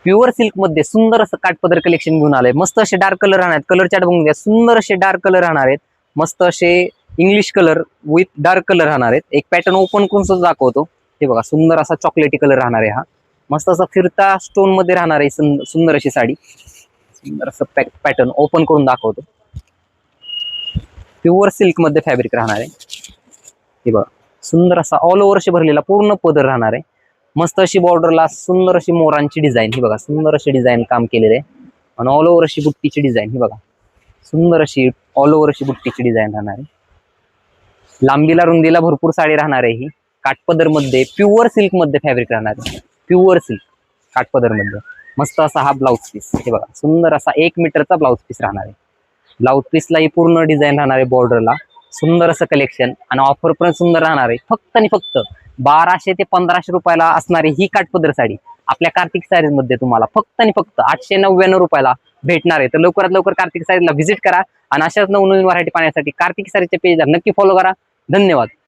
Pure silk मध्ये सुंदर असं काठपदर कलेक्शन घेऊन आलंय. मस्त असे डार्क कलर राहणार आहेत. कलर चार्ट बघून घ्या. सुंदर असे डार्क कलर राहणार आहेत. मस्त असे English colour with dark colour राहणार आहेत. एक पॅटर्न ओपन करून सुद्धा दाखवतो. हे बघा सुंदर असा चॉकलेटी कलर राहणार आहे. हा मस्त असा फिरता स्टोन मध्ये राहणार आहे. सुंदर अशी साडी. सुंदर असं पॅटर्न ओपन करून दाखवतो. प्युअर सिल्क मध्ये फॅब्रिक राहणार आहे. हे बघा सुंदर असा ऑल ओव्हर अशी भरलेला पूर्ण पदर राहणार आहे. मस्त अशी बॉर्डरला सुंदर अशी मोरांची डिझाईन. ही बघा सुंदर अशी डिझाईन काम केलेले आहे. आणि ऑल ओव्हर अशी बुट्टीची डिझाईन. ही बघा सुंदर अशी ऑल ओव्हर अशी बुट्टीची डिझाईन राहणार आहे. लांबीला रुंदीला भरपूर साडी राहणार आहे. ही काठपदर मध्ये प्युअर सिल्क मध्ये फॅब्रिक राहणार आहे. प्युअर सिल्क काठपदर मध्ये. मस्त असा हा ब्लाउज पीस. हे बघा सुंदर असा 1 मीटरचा ब्लाउज पीस राहणार आहे. ब्लाउज पीसला ही पूर्ण डिझाईन राहणार आहे बॉर्डरला. सुंदर असं कलेक्शन आणि ऑफर पण सुंदर राहणार आहे. फक्त आणि फक्त 1200 ते 1500 रुपयाला असणारी ही काठपदर साडी आपल्या कार्तिक साडीज मध्ये तुम्हाला फक्त आणि फक्त 899 रुपयाला भेटणार आहे. तर लवकरात लवकर कार्तिक साडीला व्हिजिट करा आणि अशाच नवनवीन व्हरायटी पाहण्यासाठी कार्तिक साडीच्या पेजला नक्की फॉलो करा. धन्यवाद.